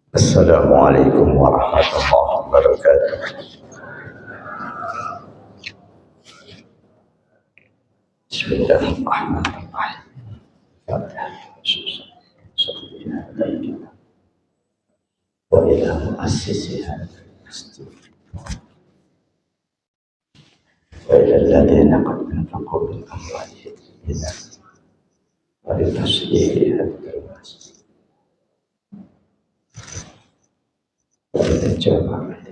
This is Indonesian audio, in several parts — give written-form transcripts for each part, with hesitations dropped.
Assalamualaikum warahmatullahi wabarakatuh. Bismillahirrahmanirrahim. Wa ila muassisiha wa ila alladhina qad anfaqu min amwalihim wa li taslihiha الجماعة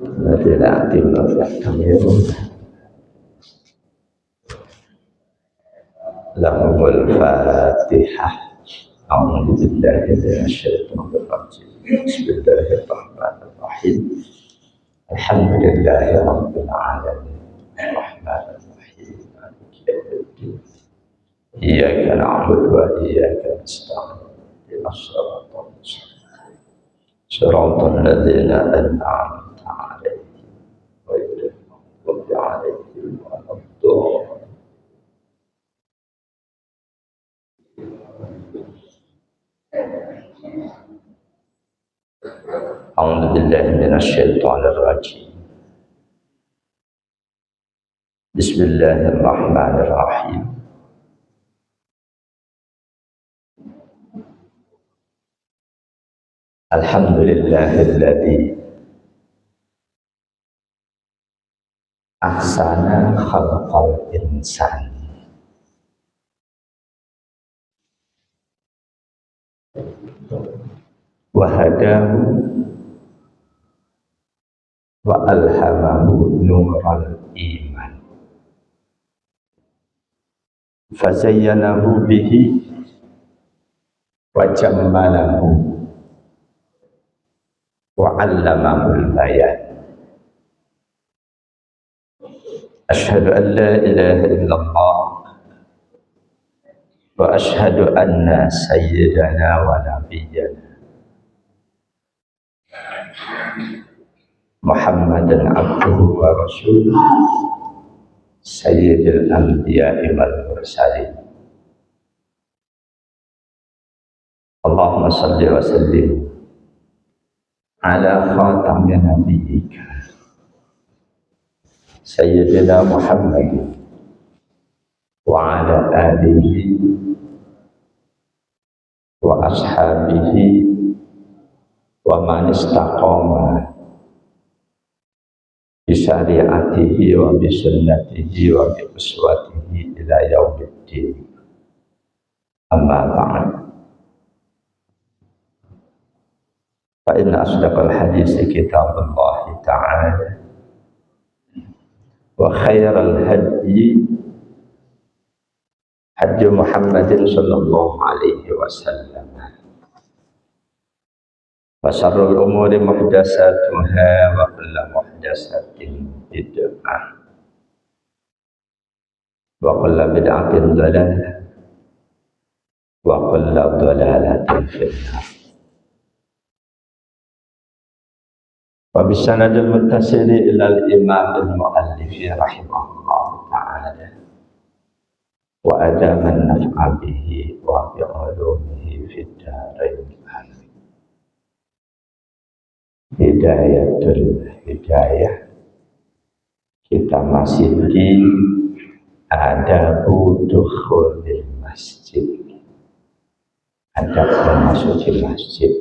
الذين أتموا يعتمرون لهم الفاتحة. أعوذ بالله من الشيطان الرجيم. بسم الله الرحمن الرحيم. الحمد لله رب العالمين الرحمن الرحيم مالك يوم الدين إياك نعبد وإياك نستعين اهدنا الصراط المستقيم صراط الذين أنعمت عليهم غير المغضوب عليهم ولا الضالين. أعوذ بالله من الشيطان الرجيم. بسم الله الرحمن الرحيم. الحمد لله الذي أحسن خلق الإنسان وهداه وألهمه نور الإيمان فزينه به وجمله وعلمه البيان. أشهد أن لا إله إلا الله وأشهد أن سيدنا ونبينا محمدا عبده ورسوله سيد الأنبياء والمرسلين. اللهم صل وسلم على خاتم نبيك سيدنا محمد وعلى آله وأصحابه ومن استقام بشريعته وبسنته وبأسوته إلى يوم الدين. أما بعد، فإن أصدق الحديث كتاب الله تعالى وخير الهدي هدي محمد صلى الله عليه وسلم وشر الأمور محدثاتها وكل محدثة بدعة وكل بدعة ضلالة وكل ضلالة في النار. وبالسند المتصل إلى الإمام المؤلف رحمه الله تعالى وأدام النفع به وبعلومه في الدارين. Hidayatul Hidayah. Kita masih di adabu dukhulil masjid, adab memasuki masjid.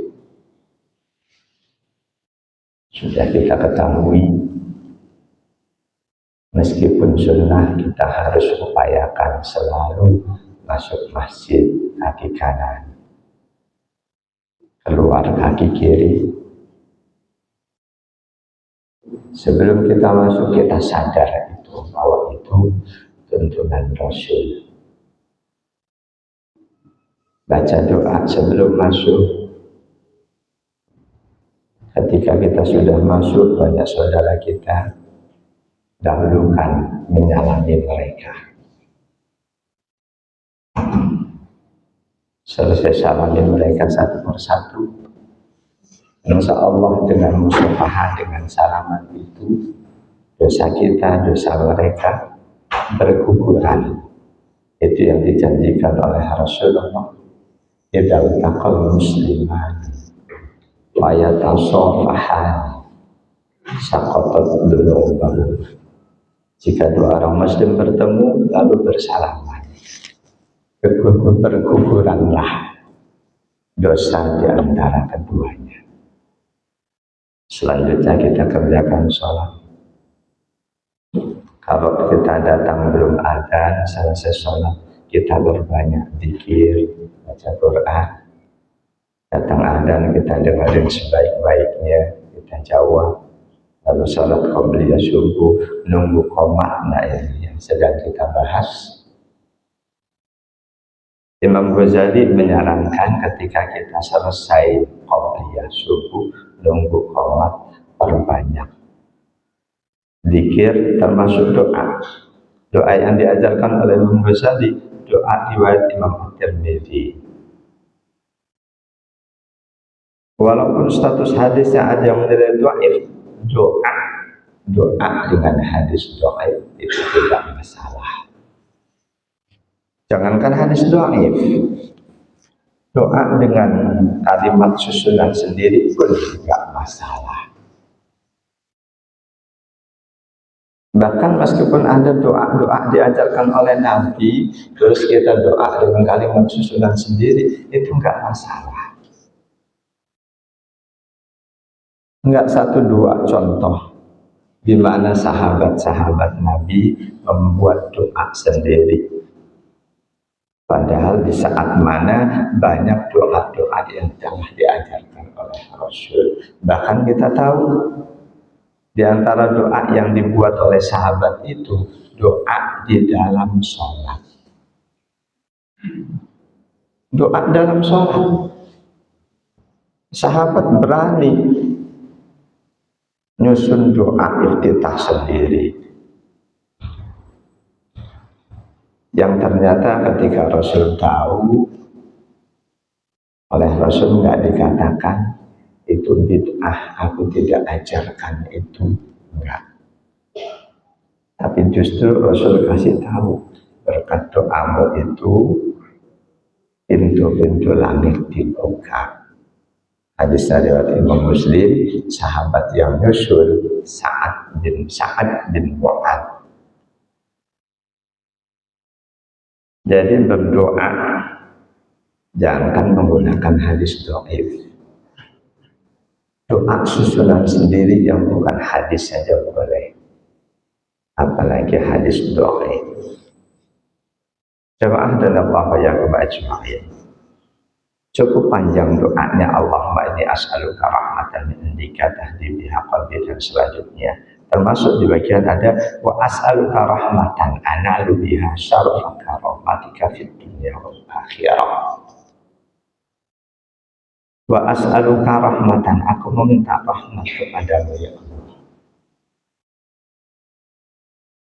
Sudah kita ketahui, meskipun sunnah, kita harus upayakan selalu masuk masjid kaki kanan, keluar kaki kiri. Sebelum kita masuk, kita sadar itu bahwa itu tuntunan Rasul. Baca doa sebelum masuk. Ketika kita sudah masuk, banyak saudara kita dahulukan menyalami mereka. Selesai salami mereka satu persatu, insya Allah dengan musyafahah, dengan salaman itu, dosa kita, dosa mereka berguguran. Itu yang dijanjikan oleh Rasulullah. Idza taqal musliman wa yatasafahan saqatat dunubahu. Jika dua orang muslim bertemu lalu bersalaman, berguguranlah dosa di antara keduanya. Selanjutnya kita kerjakan sholat. Kalau kita datang belum adzan, selesai sholat, kita berbanyak zikir, baca Quran. Datang adzan kita dengerin sebaik-baiknya, kita jawab. Lalu sholat qabliyah subuh, nunggu qomat. Nah ini yang sedang kita bahas. Imam Ghazali menyarankan ketika kita selesai qabliyah subuh, nunggu qomat, perbanyak zikir termasuk doa. Doa yang diajarkan oleh Imam Ghazali, doa riwayat Imam At-Tirmidzi. Walaupun status hadisnya ada yang menilai dhaif, doa dengan hadis dhaif itu tidak masalah. Jangankan hadis dhaif, doa dengan kalimat susunan sendiri pun tidak masalah. Bahkan meskipun ada doa-doa diajarkan oleh Nabi, terus kita doa dengan kalimat susunan sendiri, itu enggak masalah. Enggak satu dua contoh di mana sahabat-sahabat Nabi membuat doa sendiri. Padahal di saat mana banyak doa-doa yang telah diajarkan oleh Rasul. Bahkan kita tahu di antara doa yang dibuat oleh sahabat itu doa di dalam sholat. Doa dalam sholat. Sahabat berani nyusun doa iftitah sendiri. Yang ternyata ketika Rasul tahu, oleh Rasul nggak dikatakan itu bid'ah, aku tidak ajarkan itu, enggak. Tapi justru Rasul kasih tahu, berkat doamu itu pintu-pintu langit dibuka. Hadis riwayat Imam Muslim, sahabat yang nyusul Sa'ad bin Mu'adz. Jadi berdoa jangan menggunakan hadis dhaif. Doa susunan sendiri yang bukan hadis saja boleh, apalagi hadis dhaif. Jamaah dan Allah yang ajma'in. Cukup panjang doanya, Allahumma inni as'aluka rahmatan min indika tahdi biha qalbi, dan selanjutnya termasuk di bagian ada wa as'aluka rahmatan analu biha syarafa karamatika fid dunya wal akhirah. Wa as'aluka rahmatan, aku meminta rahmat kepadamu ya Allah.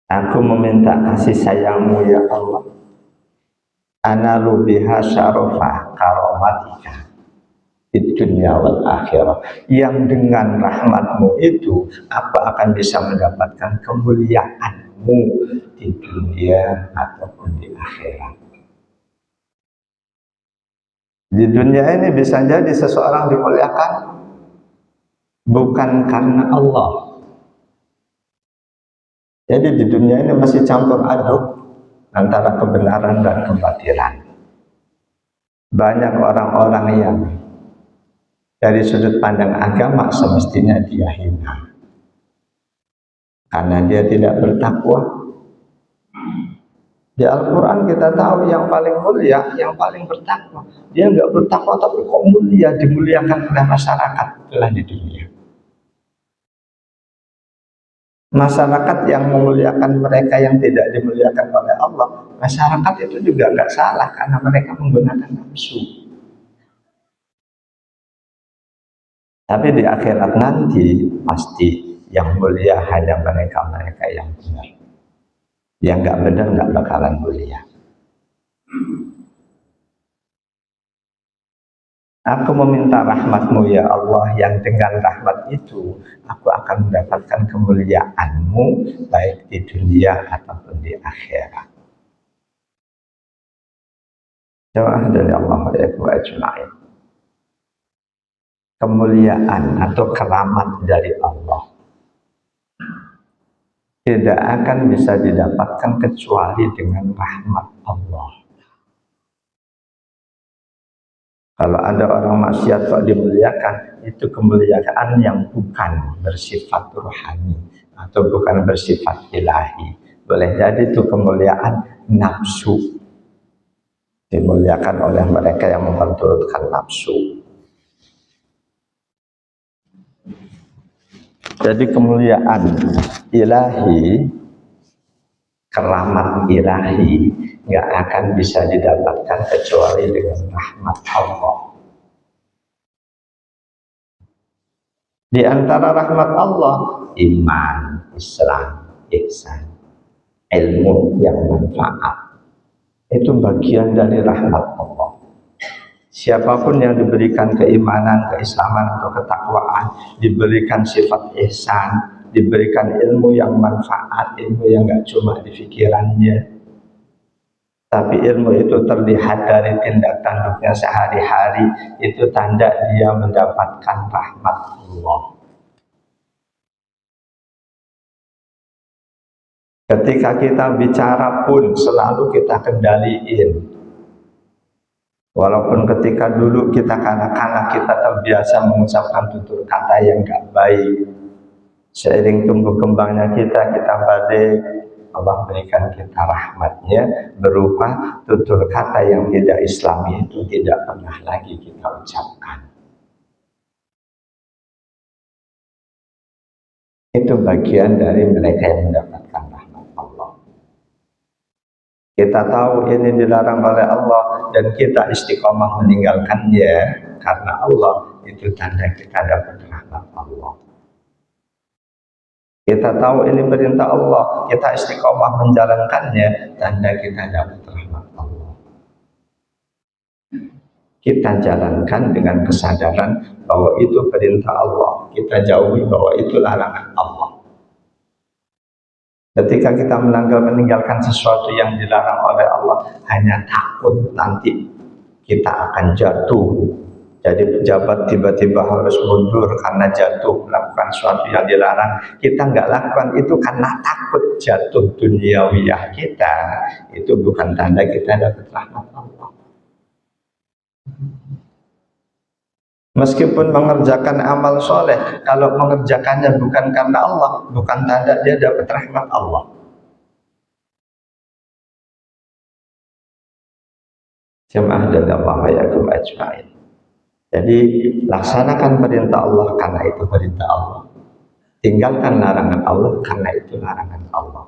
Aku meminta kasih sayangmu ya Allah. Analu biha syarafa karamatika fid dunya wal akhirah, yang dengan rahmatmu itu aku akan bisa mendapatkan kemuliaanmu di dunia ataupun di akhirat. Di dunia ini bisa jadi seseorang dimuliakan bukan karena Allah. Jadi di dunia ini masih campur aduk antara kebenaran dan kebatilan. Banyak orang-orang yang dari sudut pandang agama semestinya dia hina karena dia tidak bertakwa. Di Al-Quran kita tahu yang paling mulia, yang paling bertakwa. Dia nggak bertakwa tapi kok mulia, dimuliakan oleh masyarakat, itulah di dunia. Masyarakat yang memuliakan mereka yang tidak dimuliakan oleh Allah, masyarakat itu juga nggak salah karena mereka menggunakan nafsu. Tapi di akhirat nanti pasti yang mulia hanya mereka-mereka yang benar. Yang nggak benar nggak bakalan mulia. Aku meminta rahmat-Mu ya Allah, yang dengan rahmat itu aku akan mendapatkan kemuliaan-Mu baik di dunia ataupun di akhirat. Doa dari Allah ya ajma'in. Kemuliaan atau keramat dari Allah tidak akan bisa didapatkan kecuali dengan rahmat Allah. Kalau ada orang maksiat kok dimuliakan, itu kemuliaan yang bukan bersifat rohani atau bukan bersifat ilahi. Boleh jadi itu kemuliaan nafsu, dimuliakan oleh mereka yang memperturutkan nafsu. Jadi kemuliaan ilahi, keramat ilahi nggak akan bisa didapatkan kecuali dengan rahmat Allah. Di antara rahmat Allah, iman, Islam, ihsan, ilmu yang manfaat. Itu bagian dari rahmat Allah. Siapapun yang diberikan keimanan, keislaman atau ketakwaan, diberikan sifat ihsan, diberikan ilmu yang manfaat, ilmu yang nggak cuma di pikirannya, tapi ilmu itu terlihat dari tindak tanduknya sehari-hari, itu tanda dia mendapatkan rahmat Allah. Ketika kita bicara pun selalu kita kendaliin. Walaupun ketika dulu kita kanak-kanak kita terbiasa mengucapkan tutur kata yang gak baik, seiring tumbuh kembangnya kita balik, Allah berikan kita rahmatnya berupa tutur kata yang tidak Islami itu tidak pernah lagi kita ucapkan. Itu bagian dari mereka yang mendapatkan rahmat Allah. Kita tahu ini dilarang oleh Allah dan kita istiqomah meninggalkannya karena Allah, itu tanda kita dapat rahmat Allah. Kita tahu ini perintah Allah, kita istiqomah menjalankannya, tanda kita dapat rahmat Allah. Kita jalankan dengan kesadaran bahwa itu perintah Allah, kita jauhi bahwa itu larangan Allah. Ketika kita meninggalkan sesuatu yang dilarang oleh Allah, hanya takut nanti kita akan jatuh. Jadi pejabat tiba-tiba harus mundur karena jatuh melakukan sesuatu yang dilarang. Kita nggak lakukan itu karena takut jatuh duniawiyah kita. Itu bukan tanda kita dapat rahmat Allah. Meskipun mengerjakan amal soleh, kalau mengerjakannya bukan karena Allah, bukan tanda dia dapat rahmat Allah. Jemaah dan Allah yakum ajma'in. Jadi laksanakan perintah Allah karena itu perintah Allah. Tinggalkan larangan Allah karena itu larangan Allah.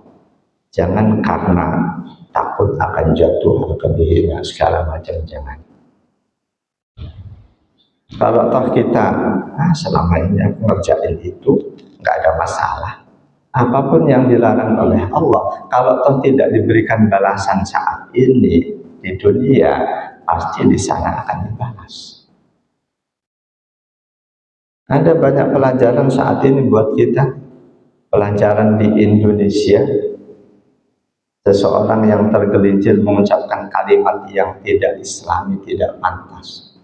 Jangan karena takut akan jatuh atau dihina segala macam, jangan. Kalau toh kita selama ini aku ngerjain itu nggak ada masalah. Apapun yang dilarang oleh Allah, kalau toh tidak diberikan balasan saat ini di dunia, pasti di sana akan dibalas. Ada banyak pelajaran saat ini buat kita. Pelajaran di Indonesia, seseorang yang tergelincir mengucapkan kalimat yang tidak Islami, tidak pantas.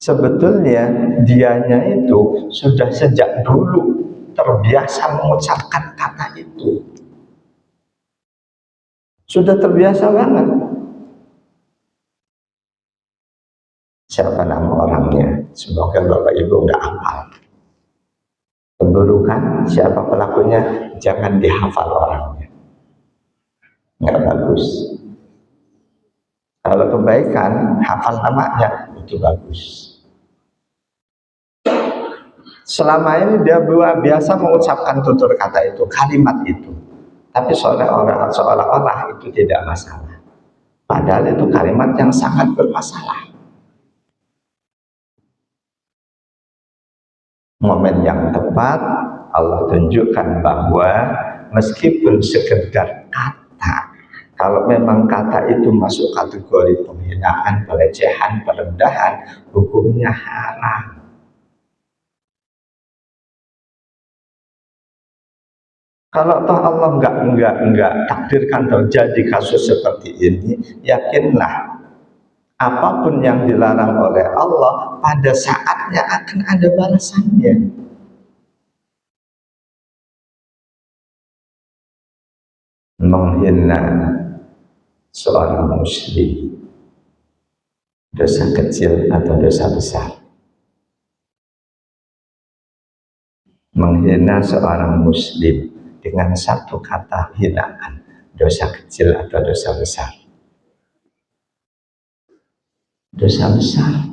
Sebetulnya dianya itu sudah sejak dulu terbiasa mengucapkan kata itu. Sudah terbiasa banget. Siapa nama orangnya? Semoga Bapak Ibu nggak hafal. Keburukan, siapa pelakunya? Jangan dihafal orangnya. Nggak bagus. Kalau kebaikan, hafal namanya, itu bagus. Selama ini dia biasa mengucapkan tutur kata itu, kalimat itu, tapi seolah-olah itu tidak masalah. Padahal itu kalimat yang sangat bermasalah. Momen yang tepat Allah tunjukkan bahwa meskipun sekedar kata, kalau memang kata itu masuk kategori penghinaan, pelecehan, perendahan, hukumnya haram. Kalau toh Allah enggak takdirkan terjadi kasus seperti ini, yakinlah apapun yang dilarang oleh Allah pada saatnya akan ada balasannya. Menghina seorang muslim, dosa kecil atau dosa besar. Menghina seorang muslim dengan satu kata hinaan, dosa kecil atau dosa besar? Dosa besar.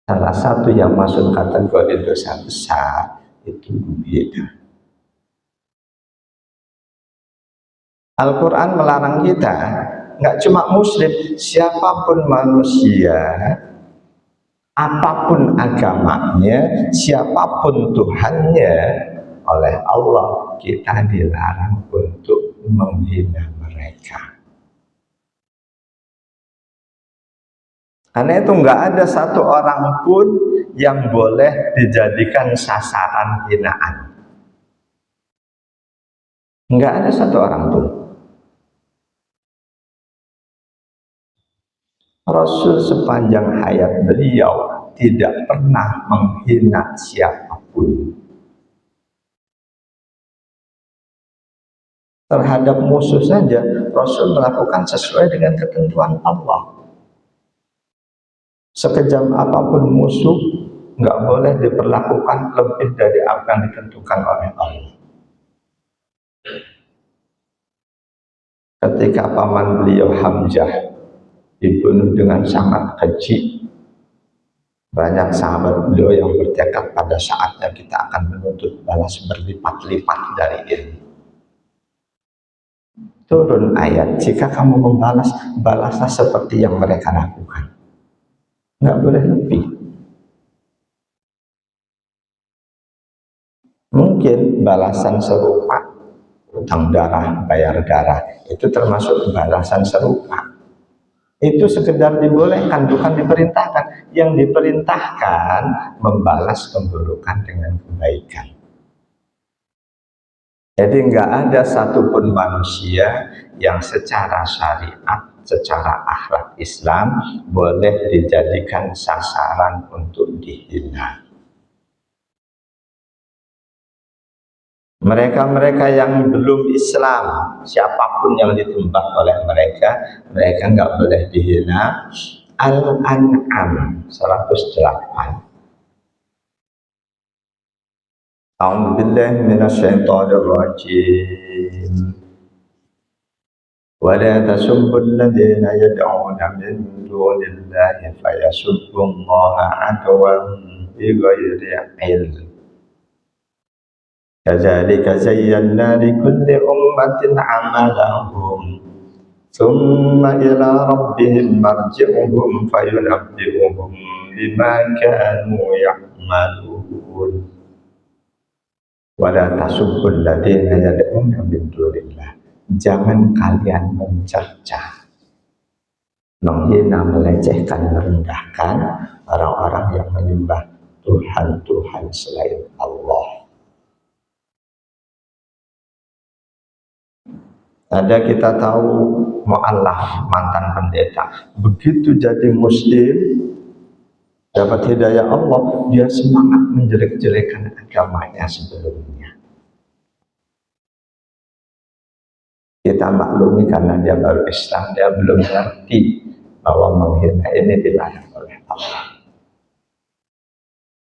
Salah satu yang masuk kategori dosa besar itu menghina. Al-Quran melarang kita, nggak cuma muslim, siapapun manusia, apapun agamanya, siapapun Tuhannya, oleh Allah kita dilarang untuk menghina mereka. Karena itu nggak ada satu orang pun yang boleh dijadikan sasaran hinaan. Nggak ada satu orang pun. Rasul sepanjang hayat beliau tidak pernah menghina siapapun. Terhadap musuh saja Rasul melakukan sesuai dengan ketentuan Allah. Sekejam apapun musuh nggak boleh diperlakukan lebih dari apa yang ditentukan oleh Allah. Ketika paman beliau Hamzah dibunuh dengan sangat keji, banyak sahabat beliau yang bertekad pada saatnya kita akan menuntut balas berlipat-lipat dari ini. Turun ayat, jika kamu membalas, balaslah seperti yang mereka lakukan. Nggak boleh lebih. Mungkin balasan serupa, utang darah, bayar darah, itu termasuk balasan serupa. Itu sekedar dibolehkan, bukan diperintahkan. Yang diperintahkan membalas keburukan dengan kebaikan. Jadi nggak ada satupun manusia yang secara syariat, secara akhlak Islam boleh dijadikan sasaran untuk dihina. Mereka-mereka yang belum Islam, siapapun yang ditembak oleh mereka, mereka nggak boleh dihina. Al-An'am 108. A'udzu billahi minasyaitonir rajim. Wa la tasubbul ladzina yad'una min dunillahi fayasubbullaha 'adwan bighairi 'ilm. Kadzalika zayyana likulli ummatin 'amalahum thumma ila rabbihim marji'uhum fayunabbi'uhum bima kanu ya'malun. Wa la tasubbul ladzina yad'una min dunillah. Jangan kalian mencerca, menghina, melecehkan, merendahkan orang-orang yang menyembah Tuhan-Tuhan selain Allah. Ada kita tahu mu'alaf, mantan pendeta, begitu jadi muslim, dapat hidayah Allah, dia semangat menjelek-jelekan agamanya sebelumnya. Kita maklumi karena dia baru Islam, dia belum ngerti bahwa menghina ini dilarang oleh Allah.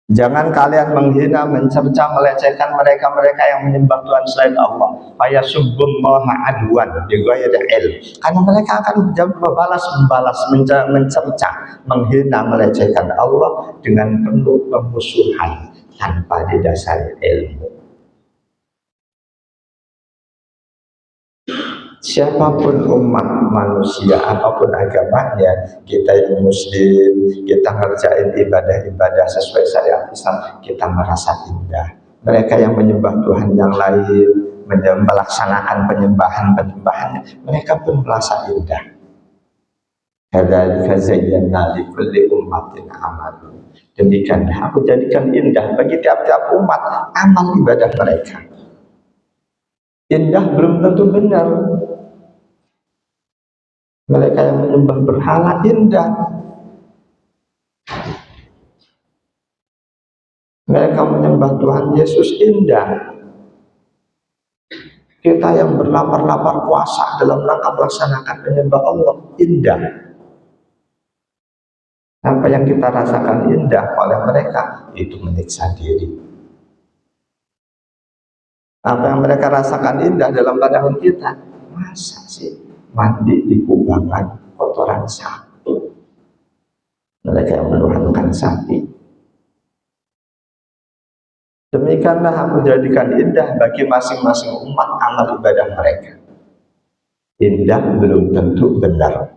Jangan kalian menghina, mencerca, melecehkan mereka-mereka yang menyembah Tuhan selain Allah. Fayasubbullaha adwan bighairi ilm. Karena mereka akan membalas, mencerca, menghina, melecehkan Allah dengan penuh pemusuhan tanpa didasari ilmu. Siapapun umat manusia, apapun agamanya, kita yang muslim, kita ngerjain ibadah-ibadah sesuai syariat Islam, kita merasa indah. Mereka yang menyembah Tuhan yang lain, melaksanakan penyembahan-penyembahannya, mereka pun merasa indah. Kadzalika zayyana likulli ummatin amalu. Demikianlah aku jadikan indah bagi tiap-tiap umat amal ibadah mereka. Indah belum tentu benar. Mereka yang menyembah berhala indah. Mereka menyembah Tuhan Yesus indah. Kita yang berlapar-lapar puasa dalam rangka melaksanakan menyembah Allah indah. Apa yang kita rasakan indah oleh mereka itu menyiksa diri. Apa yang mereka rasakan indah dalam pandangan kita, masa sih mandi di kubangan kotoran sapi. Mereka yang menuhankan sapi. Demikianlah aku jadikan indah bagi masing-masing umat amal ibadah mereka. Indah belum tentu benar.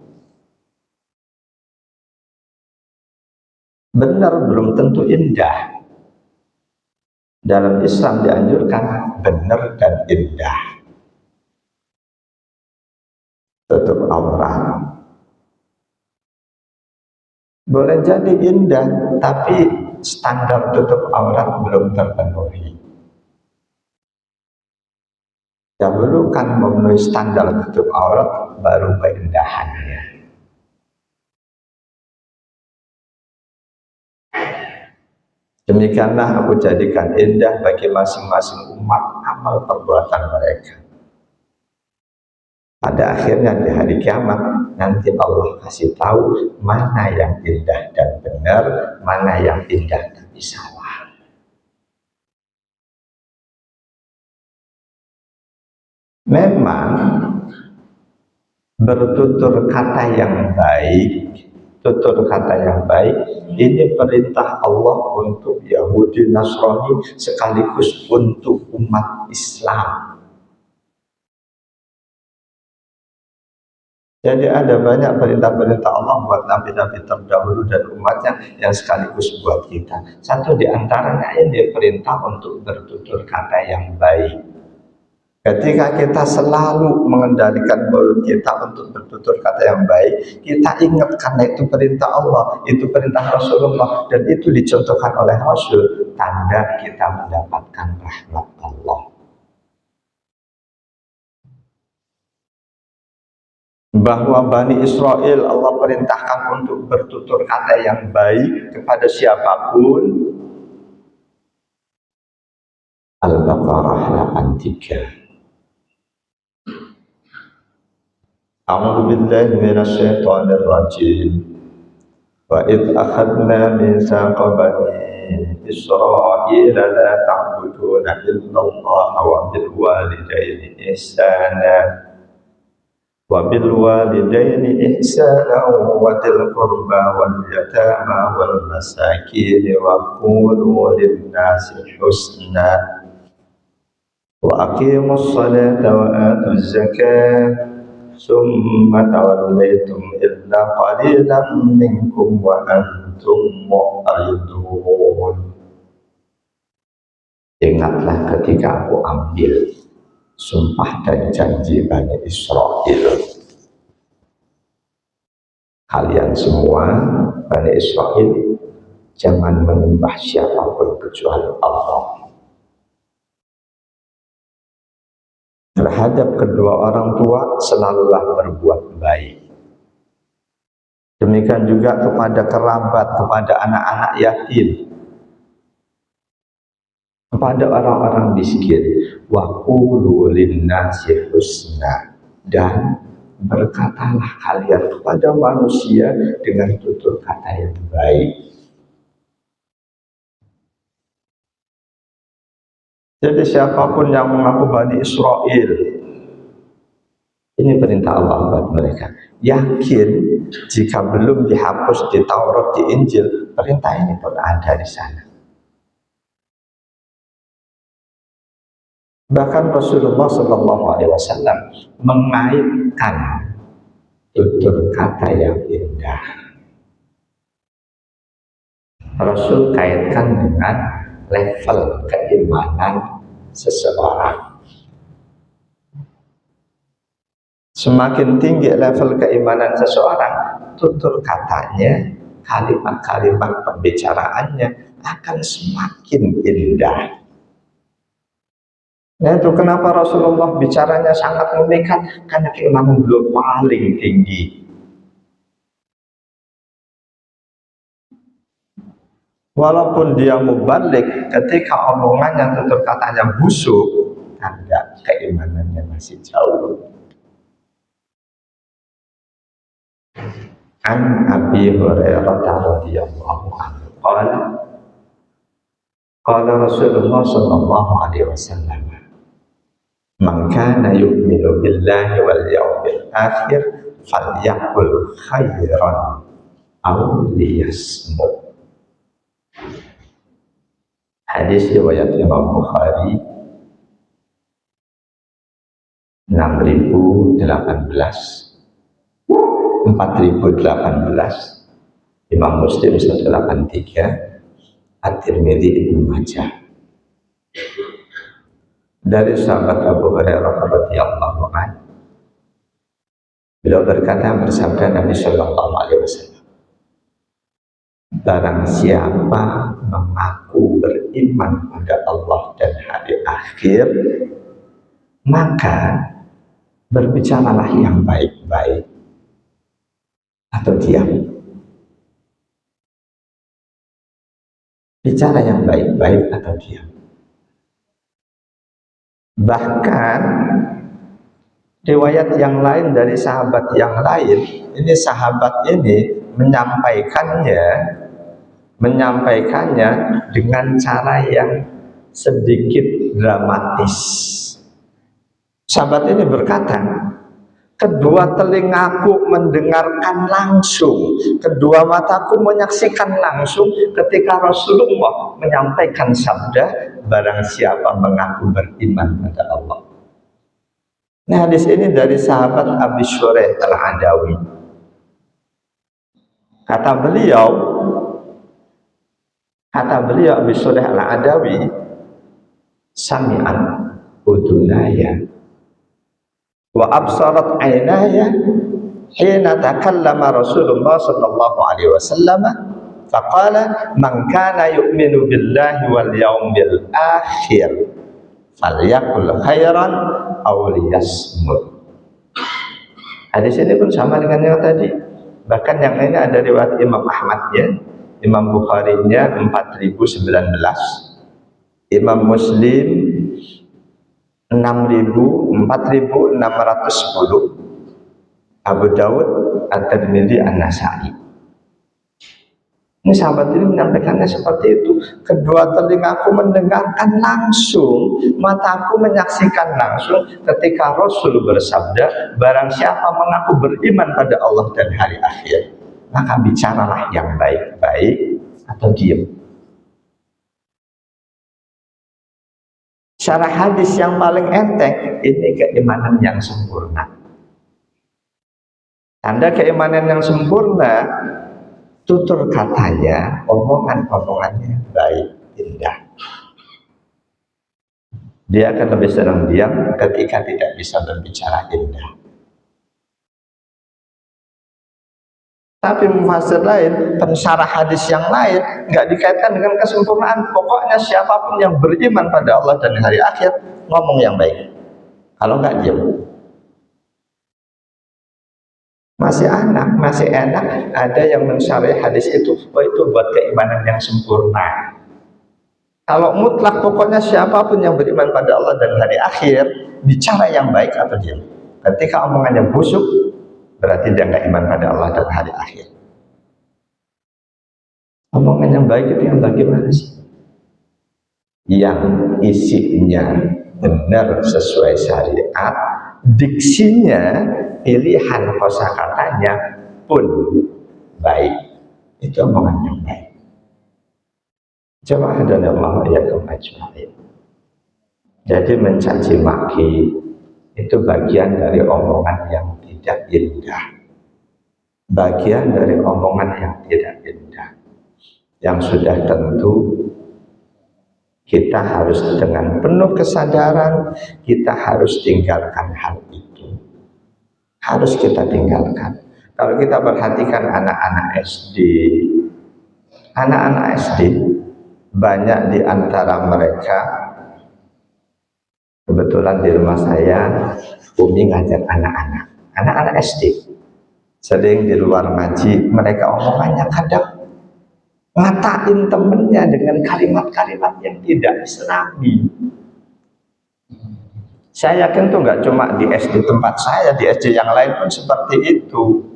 Benar belum tentu indah. Dalam Islam dianjurkan benar dan indah. Tutup aurat. Boleh jadi indah, tapi standar tutup aurat belum terpenuhi. Dahulu kan memenuhi standar tutup aurat, baru keindahannya. Demikianlah aku jadikan indah bagi masing-masing umat amal perbuatan mereka. Pada akhirnya di hari kiamat nanti Allah kasih tahu mana yang indah dan benar, mana yang indah tapi salah. Memang bertutur kata yang baik, tutur kata yang baik ini perintah Allah untuk Yahudi Nasrani sekaligus untuk umat Islam. Jadi ada banyak perintah-perintah Allah buat nabi-nabi terdahulu dan umatnya yang sekaligus buat kita. Satu di antaranya ini perintah untuk bertutur kata yang baik. Ketika kita selalu mengendalikan mulut kita untuk bertutur kata yang baik, kita ingat karena itu perintah Allah, itu perintah Rasulullah, dan itu dicontohkan oleh Rasul, tanda kita mendapatkan rahmat Allah. Bahwa Bani Israel Allah perintahkan untuk bertutur kata yang baik kepada siapapun. Al-Baqarah 83. A'udzu billahi minasy syaithanir rajim. Wa id akhadna mitsaqa bani Israila la ta'buduna illallah wa bil walidayni ihsana وبالوالدين إحسانا وذي القربى واليتامى والمساكين وقولوا للناس حسنا وأقيموا الصلاة وآتوا الزكاة ثم توليتم إلا قليلا منكم وأنتم معرضون. Ingatlah ketika aku ambil sumpah dan janji Bani Israel. Kalian semua Bani Israel jangan menyembah siapapun kecuali Allah. Terhadap kedua orang tua selalulah berbuat baik. Demikian juga kepada kerabat, kepada anak-anak yatim, kepada orang-orang miskin. Wa qulu linnasi husna, dan berkatalah kalian kepada manusia dengan tutur kata yang baik. Jadi siapapun yang mengaku Bani Israel, ini perintah Allah buat mereka. Yakin jika belum dihapus di Taurat, di Injil, perintah ini pun ada di sana. Bahkan Rasulullah Shallallahu Alaihi Wasallam mengaitkan tutur kata yang indah. Rasul kaitkan dengan level keimanan seseorang. Semakin tinggi level keimanan seseorang, tutur katanya, kalimat-kalimat pembicaraannya akan semakin indah. Nah itu kenapa Rasulullah bicaranya sangat memikat, karena keimanan beliau paling tinggi. Walaupun dia mubalik, ketika omongannya, tutur katanya busuk, tanda keimanannya masih jauh. An Abi Hurairah radhiyallahu anhu qala Rasulullah sallallahu alaihi wasallam, man kana yu'minu billahi wal yawmil akhir falyaqul khairan aw liyasmut. Hadis riwayat Imam Bukhari 6018, 4018, Imam Muslim 183, At-Tirmidzi, Ibnu Majah. Dari sahabat Abu Hurairah radhiyallahu anhu, beliau berkata, bersabda Nabi Sallallahu Alaihi Wasallam, barang siapa mengaku beriman pada Allah dan hari akhir, maka berbicaralah yang baik-baik atau diam. Bicara yang baik-baik atau diam. Bahkan riwayat yang lain dari sahabat yang lain, ini sahabat ini menyampaikannya dengan cara yang sedikit dramatis. Sahabat ini berkata, kedua telingaku mendengarkan langsung, kedua mataku menyaksikan langsung ketika Rasulullah menyampaikan sabda, barang siapa mengaku beriman pada Allah. Nah, hadis ini dari sahabat Abi Shuraih Al-Adawi. Kata beliau Abi Shuraih Al-Adawi, sami'an udunaya wa absarat aynaya hina takallama Rasulullah sallallahu alaihi wasallam faqala man kana yu'minu billahi wal yawmil akhir falyaqul khairan aw liyasmut. Hadis ini pun sama dengan yang tadi, bahkan yang ini ada riwayat Imam Ahmad ya, Imam Bukhari-nya 4019, Imam Muslim 4610, Abu Daud, At-Tirmidzi, An-Nasa'i. Ini sahabat ini menyampaikannya seperti itu. Kedua telingaku mendengarkan langsung, mataku menyaksikan langsung ketika Rasul bersabda, barang siapa mengaku beriman pada Allah dan hari akhir, maka bicaralah yang baik-baik atau diam. Syarah hadis yang paling enteng, ini keimanan yang sempurna. Tanda keimanan yang sempurna, tutur katanya, omongannya baik, indah. Dia akan lebih senang diam ketika tidak bisa berbicara indah. Tapi mufassir lain, pensyarah hadis yang lain, nggak dikaitkan dengan kesempurnaan. Pokoknya siapapun yang beriman pada Allah dan hari akhir, ngomong yang baik. Kalau nggak diam. Masih enak, ada yang mensyarah hadis itu, itu buat keimanan yang sempurna. Kalau mutlak, pokoknya siapapun yang beriman pada Allah dan hari akhir, bicara yang baik atau diam. Ketika omongannya busuk, berarti dia nggak iman pada Allah dan hari akhir. Omongan yang baik itu yang bagaimana sih? yang isinya benar sesuai syariat, diksinya, pilihan kosakatanya pun baik. Itu omongan yang baik. Jamaah dan Allah ya kemajuan. Jadi mencaci maki itu bagian dari omongan yang tidak indah. Bagian dari omongan yang tidak indah. Yang sudah tentu kita harus dengan penuh kesadaran, kita harus tinggalkan hal itu. Harus kita tinggalkan. Kalau kita perhatikan anak-anak SD, banyak di antara mereka, kebetulan di rumah saya, Umi ngajar anak-anak SD. Sering di luar ngaji, mereka omongannya kadang ngatain temennya dengan kalimat-kalimat yang tidak islami. Saya yakin tuh nggak cuma di SD tempat saya, di SD yang lain pun seperti itu.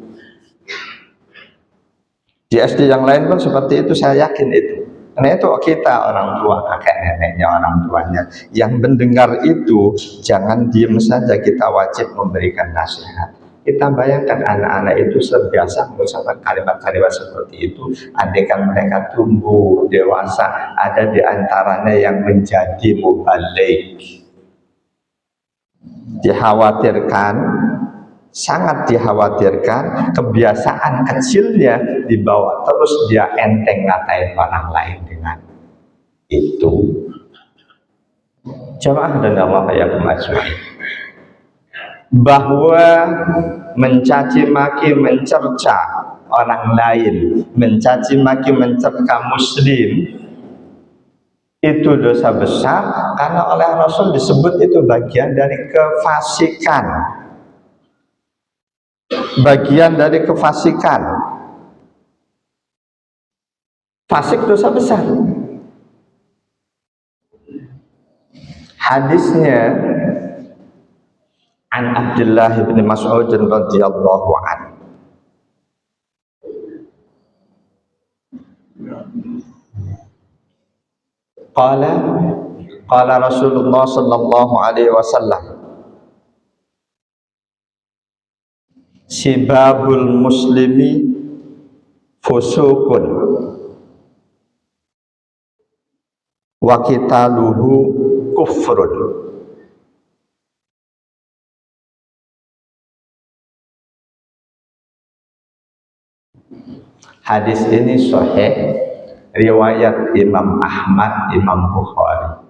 Di SD yang lain pun seperti itu, saya yakin itu. Karena itu kita orang tua, kakek neneknya, orang tuanya yang mendengar itu, jangan diem saja, kita wajib memberikan nasihat. Kita bayangkan anak-anak itu terbiasa mengucapkan kalimat-kalimat seperti itu. Andaikan mereka tumbuh dewasa, ada di antaranya yang menjadi mubalik. Dikhawatirkan, sangat dikhawatirkan kebiasaan kecilnya dibawa terus, dia enteng ngatain orang lain dengan itu. Jamaah dan Allah ya kemajuan. Bahwa mencaci maki, mencerca orang lain, mencaci maki, mencerca muslim, itu dosa besar, karena oleh Rasul disebut itu bagian dari kefasikan. Bagian dari kefasikan. Fasik dosa besar. Hadisnya an Abdullah bin Mas'ud radhiyallahu anhu. Qala Rasulullah sallallahu alaihi wasallam, sibabul muslimi fusukun wa qitaluhu kufrun. Hadis ini sahih, riwayat Imam Ahmad, Imam Bukhari,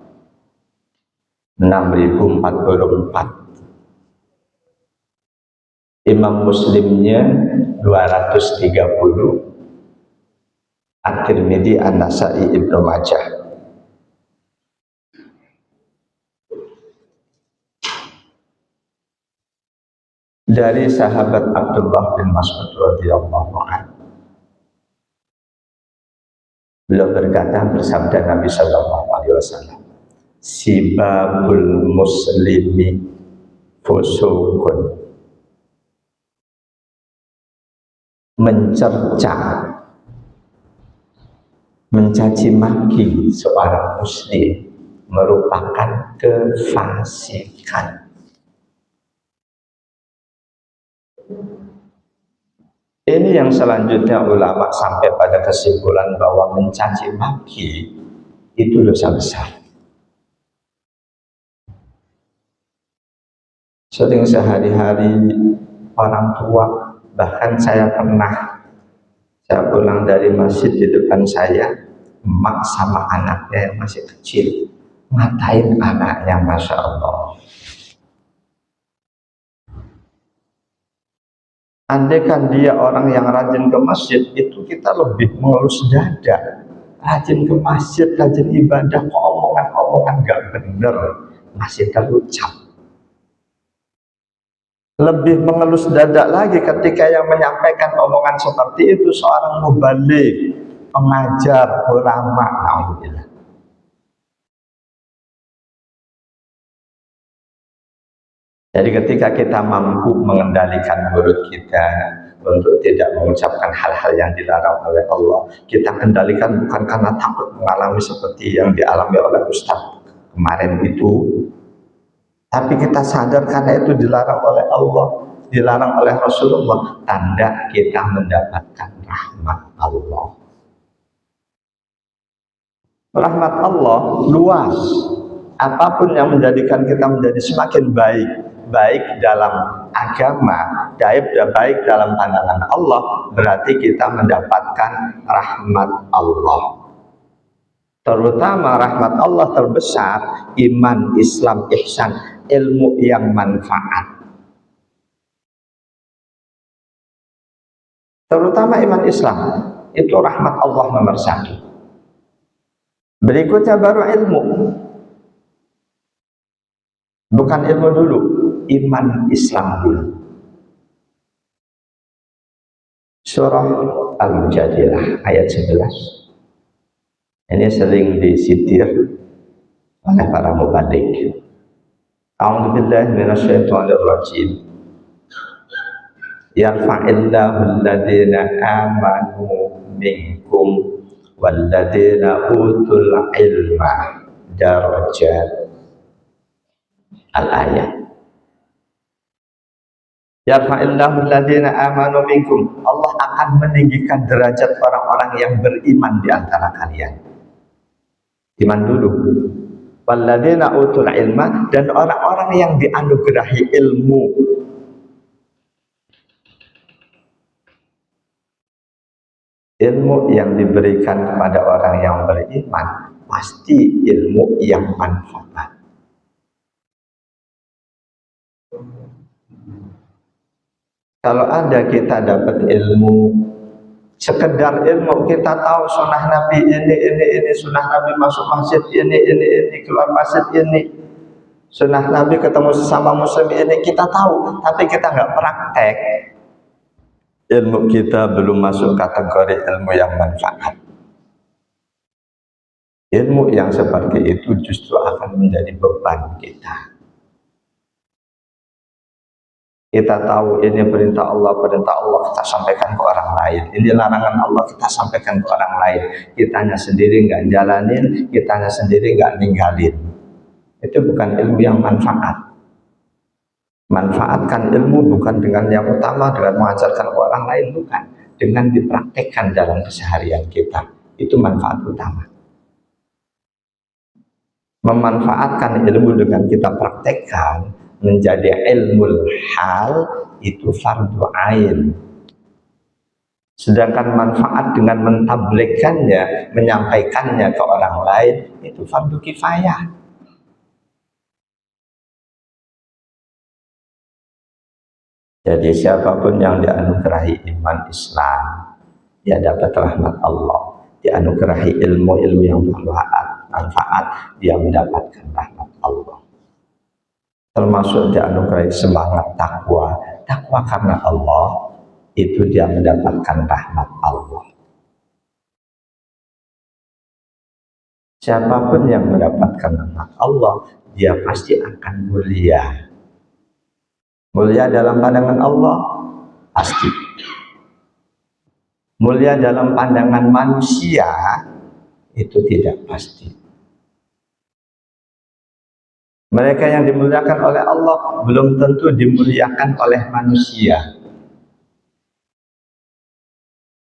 6044. Imam Muslimnya 230, At-Tirmidzi, An-Nasa'i, Ibnu Majah. Dari sahabat Abdullah bin Mas'ud radhiyallahu anhu, beliau berkata, bersabda Nabi sallallahu alaihi wasallam, sibabul muslimi fusukun. Mencerca, mencaci maki seorang muslim merupakan kefasikan. Ini yang selanjutnya ulama sampai pada kesimpulan bahwa mencaci maki itu dosa besar. Sering sehari-hari orang tua, bahkan saya pulang dari masjid, di depan saya emak sama anaknya yang masih kecil ngatain anaknya, Masya Allah. Andaikan dia orang yang rajin ke masjid, itu kita lebih mengelus dada. Rajin ke masjid, rajin ibadah, kok omongan-omongan gak bener masih terucap. Lebih mengelus dada lagi ketika yang menyampaikan omongan seperti itu seorang mubalik, pengajar, ulama. Alhamdulillah. Jadi ketika kita mampu mengendalikan mulut kita, untuk tidak mengucapkan hal-hal yang dilarang oleh Allah. Kita kendalikan bukan karena takut mengalami seperti yang dialami oleh Ustaz kemarin itu, tapi kita sadar karena itu dilarang oleh Allah, dilarang oleh Rasulullah, tanda kita mendapatkan rahmat Allah. Rahmat Allah luas. Apapun yang menjadikan kita menjadi semakin baik, baik dalam agama, baik dalam pandangan Allah, berarti kita mendapatkan rahmat Allah. Terutama rahmat Allah terbesar, iman, Islam, ihsan, ilmu yang manfaat. Terutama iman Islam, itu rahmat Allah nomor satu. Berikutnya baru ilmu. Bukan ilmu dulu, iman Islam dulu. Surah Al-Mujadilah ayat 11. Ini sering disitir oleh para mubalik. A'udzubillahi minasyaitonir rajim. Yarfa'illahu alladhina amanu minkum walladhina utul ilma darajat. Al-ayat. Yarfa'illahu alladhina amanu minkum. Allah akan meninggikan derajat orang-orang yang beriman di antara kalian. Iman dulu. Walladhina utul ilma, dan orang-orang yang dianugerahi ilmu. Ilmu yang diberikan kepada orang yang beriman pasti ilmu yang manfaat. Kalau ada kita dapat ilmu, sekedar ilmu, kita tahu sunnah Nabi ini, sunnah Nabi masuk masjid ini, keluar masjid ini, sunnah Nabi ketemu sesama muslim ini, kita tahu, tapi kita nggak praktek, ilmu kita belum masuk kategori ilmu yang manfaat. Ilmu yang seperti itu justru akan menjadi beban kita. Kita tahu ini perintah Allah, kita sampaikan ke orang lain. Ini larangan Allah, kita sampaikan ke orang lain. Kitanya sendiri nggak jalanin, kitanya sendiri nggak ninggalin. Itu bukan ilmu yang manfaat. Manfaatkan ilmu bukan dengan yang utama, dengan mengajarkan ke orang lain, bukan. Dengan dipraktekkan dalam keseharian kita. Itu manfaat utama. Memanfaatkan ilmu dengan kita praktekkan menjadi ilmu hal, itu fardu ain. Sedangkan manfaat dengan mentabligkannya, menyampaikannya ke orang lain, itu fardu kifayah. Jadi siapapun yang dianugerahi iman Islam, dia dapat rahmat Allah. Dianugerahi ilmu-ilmu yang manfaat, dia mendapatkan rahmat Allah. Termasuk dianugerahi semangat takwa karena Allah, itu dia mendapatkan rahmat Allah. Siapapun yang mendapatkan rahmat Allah, dia pasti akan mulia. Mulia dalam pandangan Allah pasti. Mulia dalam pandangan manusia itu tidak pasti. Mereka yang dimuliakan oleh Allah belum tentu dimuliakan oleh manusia.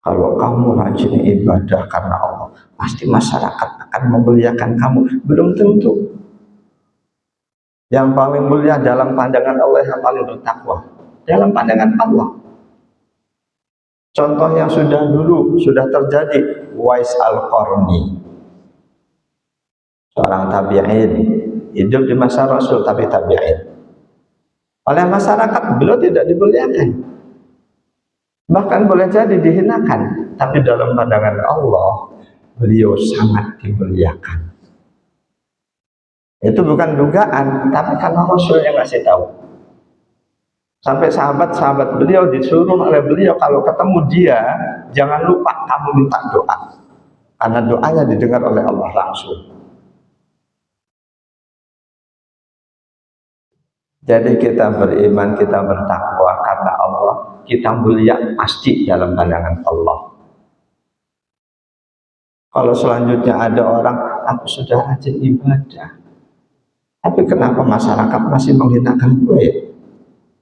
Kalau kamu rajin ibadah karena Allah, pasti masyarakat akan memuliakan kamu. Belum tentu. Yang paling mulia dalam pandangan Allah yang paling bertakwa. Dalam pandangan Allah. Contoh yang sudah terjadi, Uwais Al-Qarni. Seorang tabi'in, hidup di masa Rasul tapi tabi'in. Oleh masyarakat beliau tidak dimuliakan, bahkan boleh jadi dihinakan, tapi dalam pandangan Allah beliau sangat dimuliakan. Itu bukan dugaan, tapi karena Rasul yang ngasih tahu. Sampai sahabat-sahabat beliau disuruh oleh beliau, kalau ketemu dia jangan lupa kamu minta doa, karena doanya didengar oleh Allah langsung. Jadi kita beriman, kita bertakwa karena Allah, kita mulia pasti dalam pandangan Allah. Kalau selanjutnya ada orang, aku sudah rajin ibadah, tapi kenapa masyarakat masih menghinakan gue?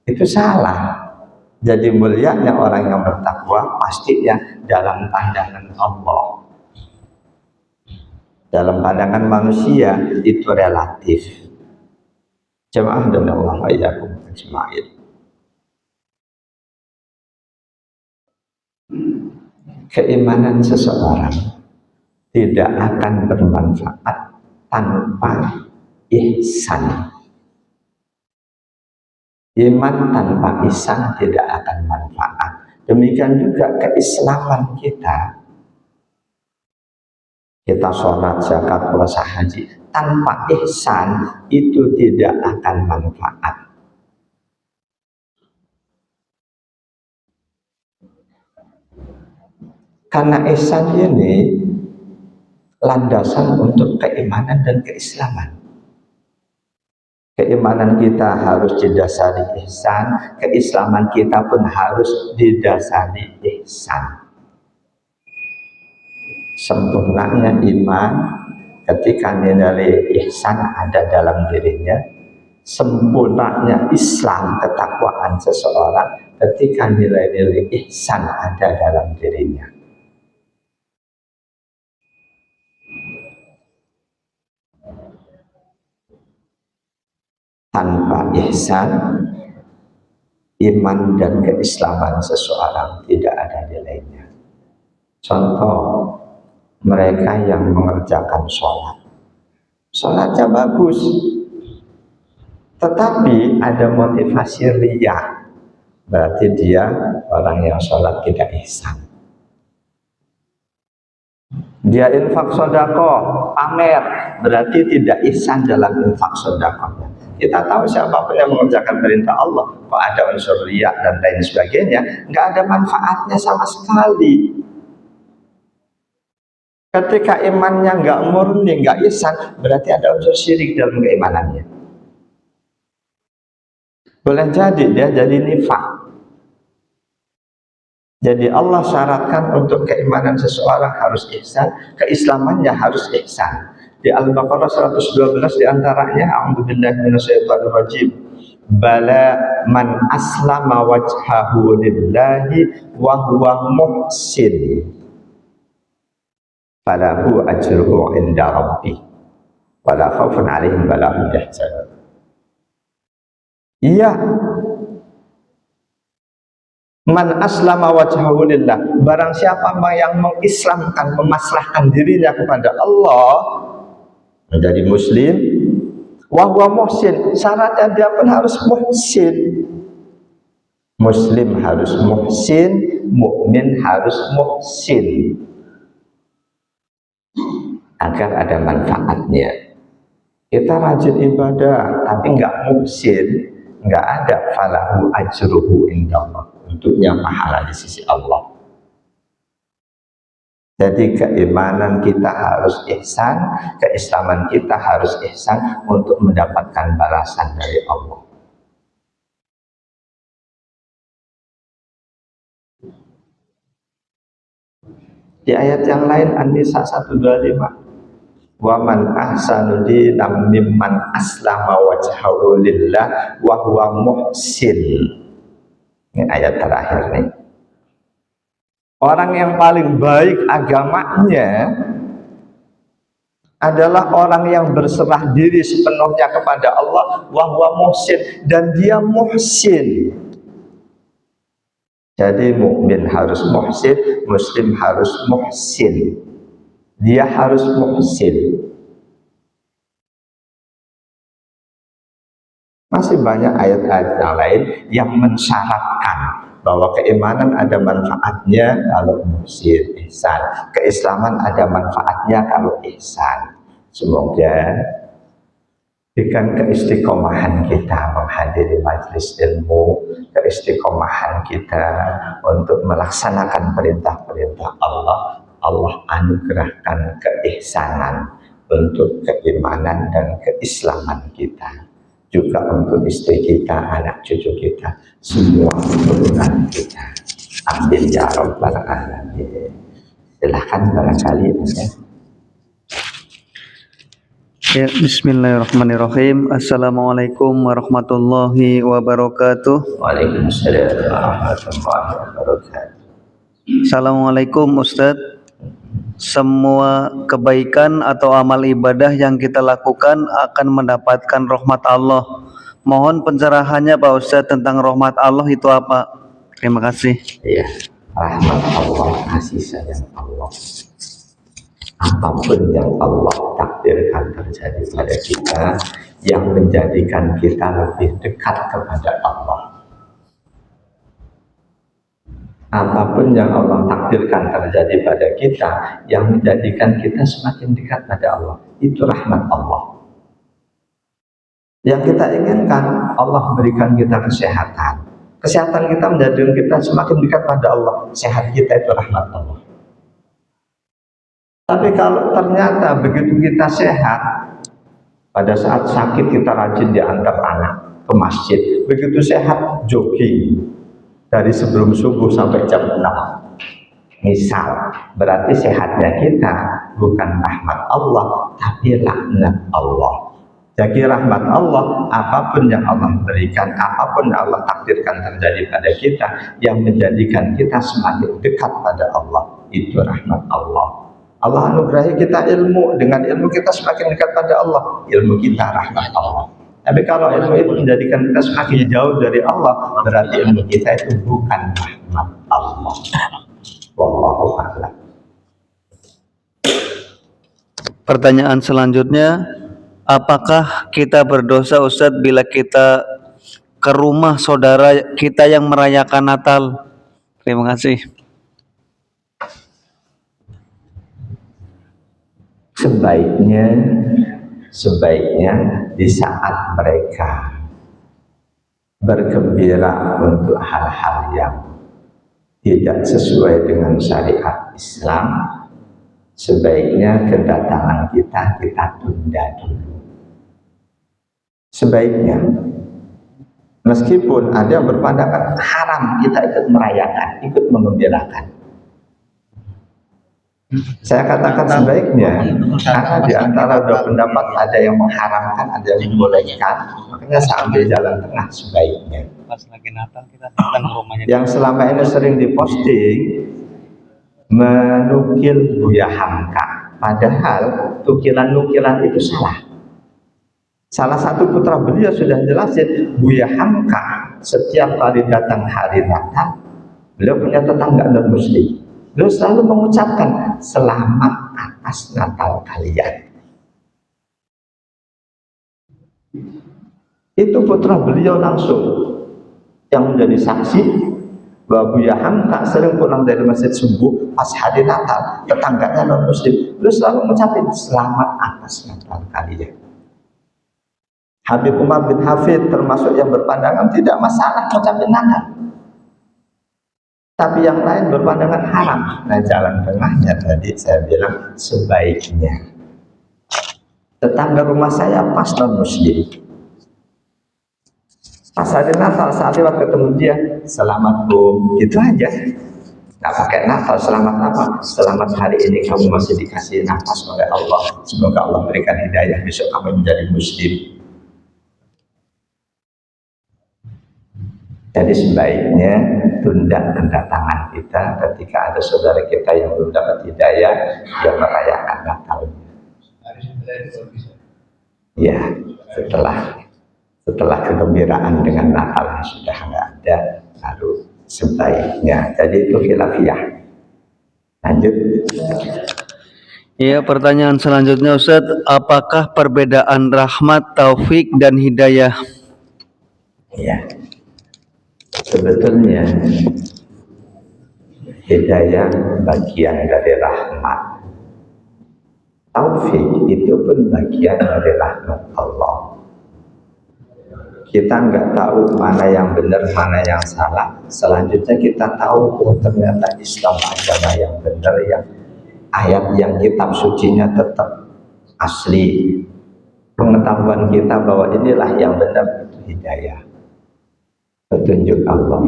Itu salah. Jadi mulianya orang yang bertakwa pastinya dalam pandangan Allah. Dalam pandangan manusia itu relatif. Jemaah dan Allah ayyakum ajma'in. Keimanan seseorang tidak akan bermanfaat tanpa ihsan. Iman tanpa ihsan tidak akan manfaat. Demikian juga keislaman kita. Kita sholat, zakat, puasa, haji, tanpa ihsan itu tidak akan manfaat. Karena ihsan ini landasan untuk keimanan dan keislaman. Keimanan kita harus didasari ihsan, keislaman kita pun harus didasari ihsan. Sempurnanya iman ketika nilai ihsan ada dalam dirinya, sempurnanya Islam, ketakwaan seseorang ketika nilai-nilai ihsan ada dalam dirinya. Tanpa ihsan, iman dan keislaman seseorang tidak ada nilainya. Contoh, mereka yang mengerjakan sholat, sholatnya bagus, tetapi ada motivasi riya, berarti dia orang yang sholat tidak ihsan. Dia infak sedekah, pamer, berarti tidak ihsan dalam infak sedekahnya. Kita tahu siapapun yang mengerjakan perintah Allah, kok ada unsur riya dan lain sebagainya, nggak ada manfaatnya sama sekali. Ketika imannya nggak murni, nggak ihsan, berarti ada unsur syirik dalam keimanannya. Boleh jadi dia jadi nifaq. Jadi Allah syaratkan untuk keimanan seseorang harus ihsan, keislamannya harus ihsan. Di Al-Baqarah 112 diantaranya, a'udzubillahi minasyaitonirrajim, bala man aslama wajhahu lillahi wa huwa muhsin falahu ajruhu inda rabbih wala khaufun 'alaihim wala hum yahzanun. Iya, man aslama wajhahu lillah, barang siapa yang mengislamkan, memaslahkan dirinya kepada Allah, menjadi muslim, wa huwa muhsin, syaratnya dia pun harus muhsin. Muslim harus muhsin, mukmin harus muhsin, agar ada manfaatnya. Kita rajin ibadah tapi nggak muhsin, nggak ada falahu ajruhu indallah, untuknya pahala di sisi Allah. Jadi keimanan kita harus ihsan, keislaman kita harus ihsan untuk mendapatkan balasan dari Allah. Di ayat yang lain, An-Nisa 125, wa man ahsanu dinan mimman aslama wajhahu lillah wa huwa muhsin. Ini ayat terakhir nih. Orang yang paling baik agamanya adalah orang yang berserah diri sepenuhnya kepada Allah, wa huwa muhsin, dan dia muhsin. Jadi mukmin harus muhsin, muslim harus muhsin. Dia harus muhsin. Masih banyak ayat-ayat yang lain yang mensyaratkan bahwa keimanan ada manfaatnya kalau muhsin, ihsan. Keislaman ada manfaatnya kalau ihsan. Semoga berikan keistiqomahan kita menghadiri majelis ilmu, keistiqomahan kita untuk melaksanakan perintah-perintah Allah. Allah anugerahkan keihsanan untuk keimanan dan keislaman kita. juga untuk istri kita, anak cucu kita, semua keturunan kita. Amin ya rabbal alamin. Silahkan barangkali ya. Ya, bismillahirrahmanirrahim. Assalamualaikum warahmatullahi wabarakatuh. Waalaikumsalam warahmatullahi wabarakatuh. Assalamualaikum Ustadz. Semua kebaikan atau amal ibadah yang kita lakukan akan mendapatkan rahmat Allah. Mohon pencerahannya Pak Ustadz tentang rahmat Allah itu apa? Terima kasih. Ya, rahmat Allah, kasih sayang Allah. Apapun yang Allah takdirkan terjadi pada kita, yang menjadikan kita lebih dekat kepada Allah. Apapun yang Allah takdirkan terjadi pada kita, yang menjadikan kita semakin dekat pada Allah, itu rahmat Allah. Yang kita inginkan, Allah berikan kita kesehatan. Kesehatan kita menjadikan kita semakin dekat pada Allah. Sehat kita itu rahmat Allah. Tapi kalau ternyata begitu kita sehat, pada saat sakit kita rajin diantar anak ke masjid, begitu sehat jogging dari sebelum subuh sampai jam 6. Misal, berarti sehatnya kita bukan rahmat Allah, tapi laknat Allah. Jadi rahmat Allah, apapun yang Allah berikan, apapun yang Allah takdirkan terjadi pada kita, yang menjadikan kita semakin dekat pada Allah, itu rahmat Allah. Allah anugerahi kita ilmu, dengan ilmu kita semakin dekat pada Allah, ilmu kita rahmat Allah. Tapi kalau ilmu itu menjadikan kita semakin jauh dari Allah, berarti ilmu kita itu bukan rahmat Allah. Wallahu a'lam. Pertanyaan selanjutnya, apakah kita berdosa Ustadz bila kita ke rumah saudara kita yang merayakan Natal? Terima kasih. Sebaiknya di saat mereka bergembira untuk hal-hal yang tidak sesuai dengan syariat Islam, sebaiknya kedatangan kita tunda dulu. Sebaiknya, meskipun ada yang berpandangan haram kita ikut merayakan, ikut mengembirakan, saya katakan sebaiknya, karena di antara dua pendapat ada yang mengharamkan, ada yang membolehkan, makanya saya ambil jalan tengah sebaiknya. Pas lagi Natal kita datang ke rumahnya. Yang selama ini sering diposting menukil Buya Hamka, padahal nukilan-nukilan itu salah. Salah satu putra beliau sudah jelasin, Buya Hamka setiap kali datang hari Natal, beliau punya tetangga non-muslim. Beliau selalu mengucapkan selamat atas Natal kalian. Itu putra beliau langsung yang menjadi saksi bahwa Buya Hamka sering pulang dari masjid subuh pas hari Natal, tetangganya non muslim, beliau selalu mengucapkan selamat atas Natal kalian. Habib Umar bin Hafid termasuk yang berpandangan tidak masalah mengucapkan Natal. Tapi yang lain berpandangan haram. Nah, jalan tengahnya tadi saya bilang sebaiknya. Tetangga rumah saya pas non muslim. Pas hari Natal saat lewat ketemu dia, selamat Bu, gitu aja. Nggak pakai Natal, selamat apa? Selamat hari ini kamu masih dikasih nafas oleh Allah. Semoga Allah berikan hidayah besok kamu menjadi muslim. Jadi sebaiknya tunda kedatangan kita ketika ada saudara kita yang belum dapat hidayah yang merayakan Natal. Ya, setelah kegembiraan dengan Natal sudah nggak ada, lalu sebaiknya. Jadi itu khilafiyah. Lanjut. Iya, pertanyaan selanjutnya Ustadz, apakah perbedaan rahmat, taufik, dan hidayah? Ya, sebetulnya hidayah bagian dari rahmat. Taufik itu pun bagian dari rahmat Allah. Kita nggak tahu mana yang benar, mana yang salah. Selanjutnya kita tahu, oh ternyata Islam agama yang benar, yang ayat yang kitab sucinya tetap asli. pengetahuan kita bahwa inilah yang benar, itu hidayah, petunjuk Allah.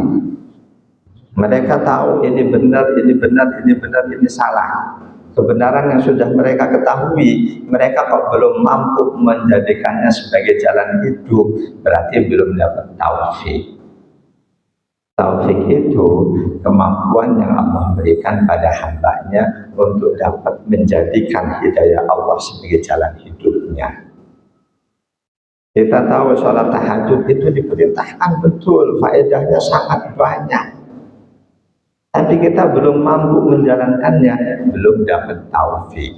Mereka tahu ini benar, ini benar, ini benar, ini salah. Kebenaran yang sudah mereka ketahui, mereka kok belum mampu menjadikannya sebagai jalan hidup, berarti belum dapat taufik. Taufik itu kemampuan yang Allah berikan pada hambanya untuk dapat menjadikan hidayah Allah sebagai jalan hidupnya. Kita tahu sholat tahajud itu diperintahkan betul, faedahnya sangat banyak. Tapi kita belum mampu menjalankannya, belum dapat taufik.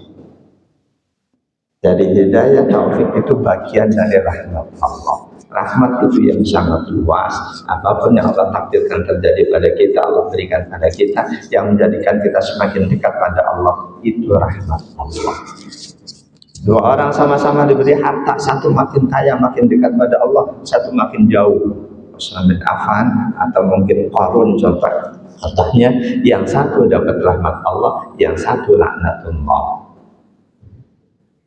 Jadi hidayah taufik itu bagian dari rahmat Allah. Rahmat itu yang sangat luas. Apapun yang Allah takdirkan terjadi pada kita, Allah berikan pada kita, yang menjadikan kita semakin dekat pada Allah, itu rahmat Allah. Dua orang sama-sama diberi harta, satu makin kaya, makin dekat pada Allah, satu makin jauh. Utsman bin Affan atau mungkin Qarun contohnya, yang satu dapat rahmat Allah, yang satu laknatullah.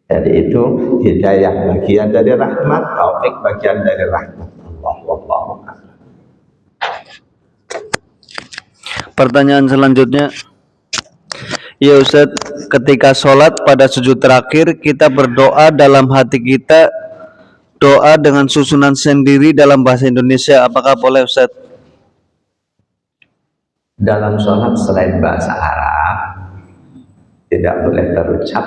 Jadi itu hidayah bagian dari rahmat, taufik bagian dari rahmat Allah. Wallahu a'lam. Pertanyaan selanjutnya, ya Ustaz, ketika sholat pada sujud terakhir kita berdoa dalam hati kita, doa dengan susunan sendiri dalam bahasa Indonesia, apakah boleh Ustaz? Dalam sholat selain bahasa Arab tidak boleh terucap.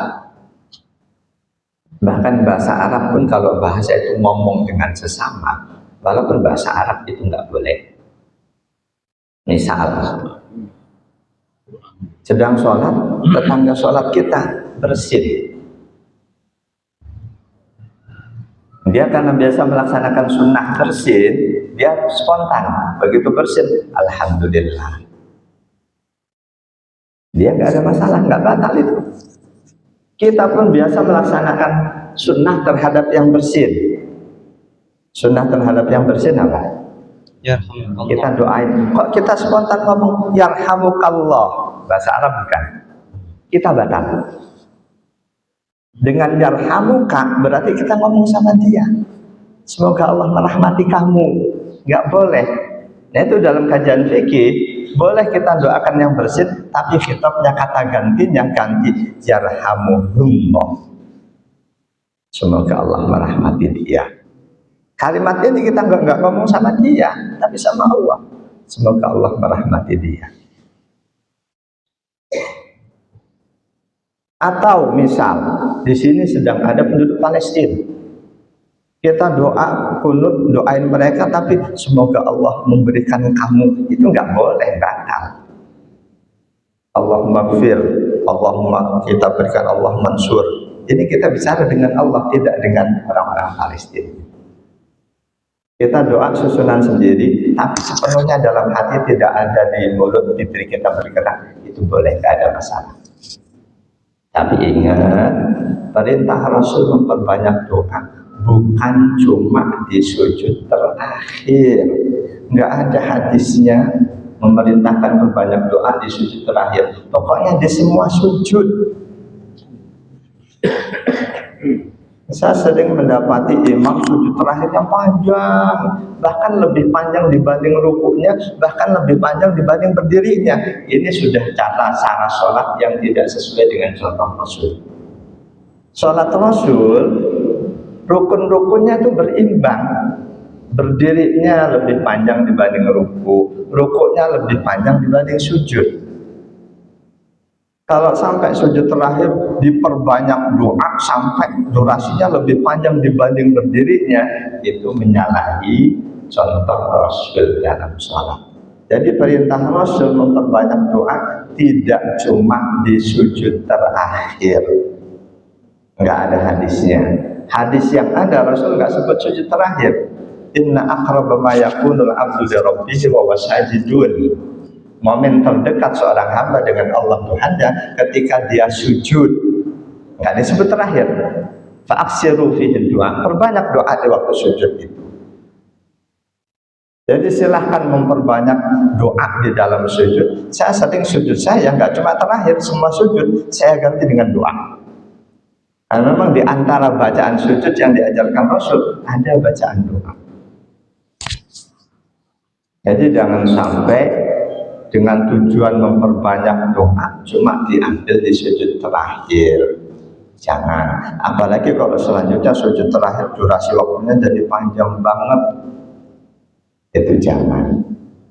Bahkan bahasa Arab pun kalau bahasa itu ngomong dengan sesama, walaupun bahasa Arab itu nggak boleh. Misal sedang sholat, tetangga sholat kita bersin, dia karena biasa melaksanakan sunnah bersin, dia spontan, begitu bersin, alhamdulillah, dia nggak ada masalah, nggak batal itu. Kita pun biasa melaksanakan sunnah terhadap yang bersin. Sunnah terhadap yang bersin apa? Kita doain. Kok kita spontan ngomong yarhamukallah, bahasa Arab bukan? Kita batal. Dengan yarhamuka berarti kita ngomong sama dia, semoga Allah merahmati kamu. Nggak boleh. Nah itu dalam kajian fikih, boleh kita doakan yang bersin, tapi kitabnya kata gantinya ganti yarhamuhullah, semoga Allah merahmati dia. Kalimat ini kita nggak ngomong sama dia, tapi sama Allah, semoga Allah merahmati dia. Atau misal di sini sedang ada penduduk Palestina, kita doa kunut, doain mereka, tapi semoga Allah memberikan kamu, itu nggak boleh, batal. Allahumma gfir, Allahumma, kita berikan Allah mansur. Ini kita bicara dengan Allah, tidak dengan orang-orang Palestina. Kita doa susunan sendiri, tapi sepenuhnya dalam hati, tidak ada di mulut, bibir kita bergerak, itu boleh, nggak ada masalah. Tapi ingat, perintah Rasul memperbanyak doa, bukan cuma di sujud terakhir. Nggak ada hadisnya memerintahkan berbanyak doa di sujud terakhir. Pokoknya di semua sujud. Saya sering mendapati imam sujud terakhir yang panjang, bahkan lebih panjang dibanding rukuknya, bahkan lebih panjang dibanding berdirinya. Ini sudah cara sholat yang tidak sesuai dengan contoh Rasul. Sholat Rasul, rukun-rukunnya itu berimbang. Berdirinya lebih panjang dibanding ruku, rukuknya lebih panjang dibanding sujud. Kalau sampai sujud terakhir diperbanyak doa sampai durasinya lebih panjang dibanding berdirinya, itu menyalahi contoh Rasul dalam sholat. Jadi perintah Rasul memperbanyak doa tidak cuma di sujud terakhir. Nggak ada hadisnya. Hadis yang ada Rasul nggak sebut sujud terakhir. Inna aqraba ma yakunul abdu li rabbih wa huwa sajidun. Momen terdekat seorang hamba dengan Allah Tuhannya ketika dia sujud. Nggak disebut terakhir. Fa'aksiru fihi doa. Perbanyak doa di waktu sujud itu. Jadi silahkan memperbanyak doa di dalam sujud. Saya sering sujud saya nggak cuma terakhir, semua sujud saya ganti dengan doa. Karena memang di antara bacaan sujud yang diajarkan Rasul ada bacaan doa. Jadi jangan sampai dengan tujuan memperbanyak doa cuma diambil di sujud terakhir. Jangan. Apalagi kalau selanjutnya sujud terakhir durasi waktunya jadi panjang banget. Itu jangan.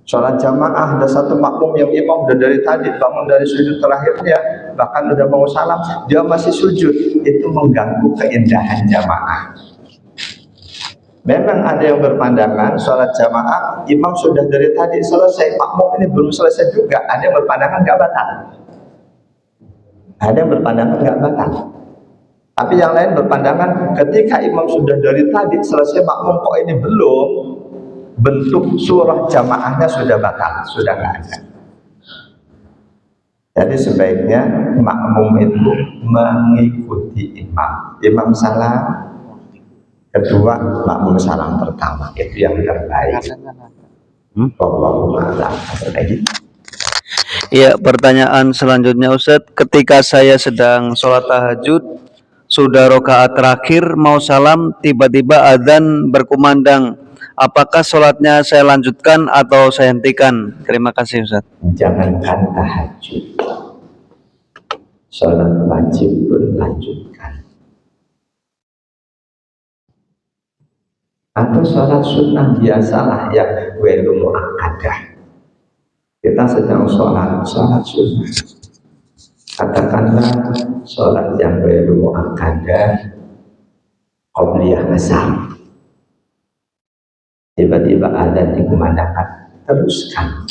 Sholat jamaah ada satu makmum yang imam udah dari tadi bangun dari sujud terakhirnya, bahkan udah mau salam dia masih sujud, itu mengganggu keindahan jamaah. Memang ada yang berpandangan sholat jamaah imam sudah dari tadi selesai, makmum ini belum selesai juga. Ada yang berpandangan nggak batal, ada yang berpandangan nggak batal. Tapi yang lain berpandangan ketika imam sudah dari tadi selesai, makmum kok ini belum, bentuk surah jamaahnya sudah batal, sudah nggak ada. Jadi sebaiknya makmum itu mengikuti imam. Imam salam, kedua makmum salam pertama, itu yang terbaik. Wallahu a'lam. Lagi. Ya, pertanyaan selanjutnya Ustadz, ketika saya sedang sholat tahajud, sudah rakaat terakhir mau salam, tiba-tiba adzan berkumandang. Apakah sholatnya saya lanjutkan atau saya hentikan? Terima kasih Ustaz. Jangankan tahajud, sholat wajib pun lanjutkan. Atau sholat sunnah biasalah yang ghairu muakkadah. Kita sedang sholat sunnah. Katakanlah sholat yang ghairu muakkadah, qobliyah asar. Tiba-tiba ada dikumandangkan, teruskan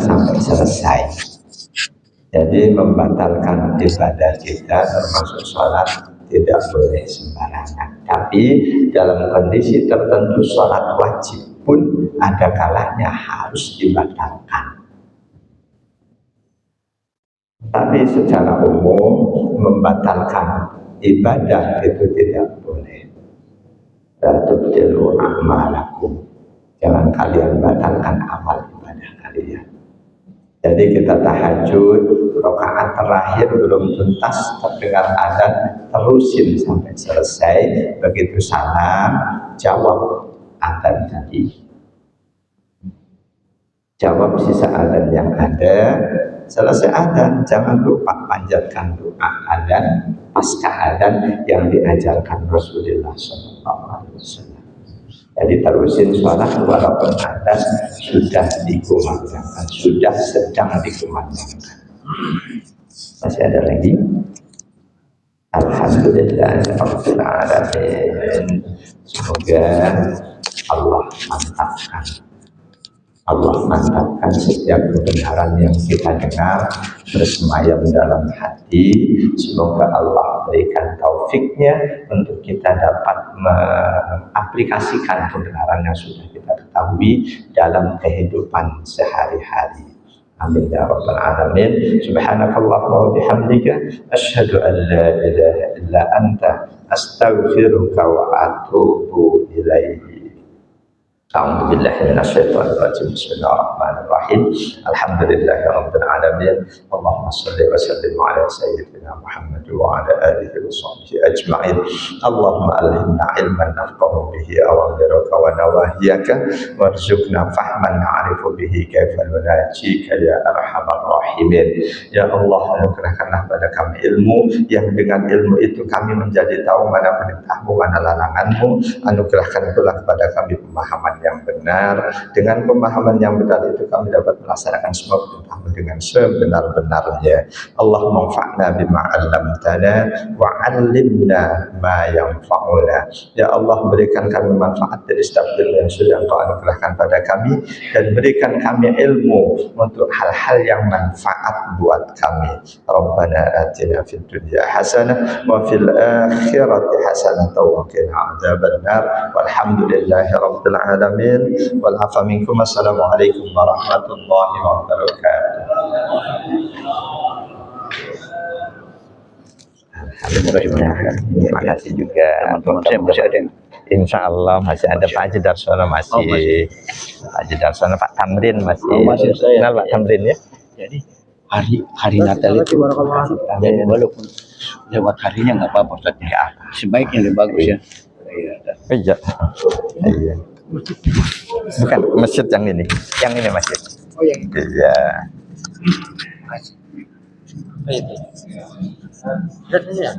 sampai selesai. Jadi membatalkan ibadah kita termasuk sholat tidak boleh sembarangan. Tapi dalam kondisi tertentu sholat wajib pun ada kalanya harus dibatalkan. Tapi secara umum membatalkan ibadah itu tidak boleh. La tubtilu a'malakum. Jangan kalian batalkan amal ibadah kalian. Jadi kita tahajud, rakaat terakhir belum tuntas terdengar adzan, terusin sampai selesai. Begitu salam, jawab adzan tadi. Jawab sisa adzan yang ada. Selesai adzan, jangan lupa panjatkan doa adzan pasca adzan yang diajarkan Rasulullah SAW. Jadi terusin sholat walaupun adzan sudah dikumandangkan, sudah sedang dikumandangkan. Masih ada lagi? Alhamdulillahirabbil alamin. Semoga Allah mantapkan setiap kebenaran yang kita dengar bersemayam dalam hati. Semoga Allah berikan taufiknya untuk kita dapat mengaplikasikan kebenaran yang sudah kita ketahui dalam kehidupan sehari-hari. Amin ya rabbal alamin. Subhanakallahumma wa bihamdika asyhadu an la ilaha illa anta astaghfiruka wa atubu ilaik. A'udzu billahi minasyaitonir rajim. Bismillahirrahmanirrahim. Alhamdulillahirabbil alamin. Allahumma shalli wa sallim ala sayyidina Muhammad wa ala alihi wa sahbihi ajma'in. Allahumma alhimna ilman nafqahu bihi awamiruka wa nawahiyaka warzuqna fahman na'rifu bihi kaifa nunajika ya arhamar rahimin. Ya Allah, anugerahkanlah pada kami ilmu yang dengan ilmu itu kami menjadi tahu mana perintahmu, mana laranganmu. Anugerahkan pula kepada kami pemahaman yang benar. Dengan pemahaman yang benar itu kami dapat melaksanakan semua perintahmu dengan sebenar-benarnya. Allahumma anfa'na bima 'allamtana wa 'allimna ma yanfa'una. Ya Allah, berikan kami manfaat dari setiap ilmu yang sudah Engkau anugerahkan pada kami, dan berikan kami ilmu untuk hal-hal yang manfaat buat kami. Rabbana atina fid dunya hasanah wa fil akhirati hasanah wa qina adzabannar. Walhamdulillahi rabbil alamin. Wal afa minkum. Assalamualaikum warahmatullahi wabarakatuh. Alhamdulillah. Terima kasih juga teman-teman. Saya masih ada. Insya Allah masih ada Pak Haji Darsono, masih Pak Haji Darsono, Pak Tamrin masih. Kenal Pak Tamrin ya? Jadi hari Natal itu jadi walaupun lewat harinya nggak apa-apa Ustaz ya. Sebaiknya lebih bagus ya. Iya. Iya. Bukan masjid yang ini masjid. Oh yang Iya. itu. Ya.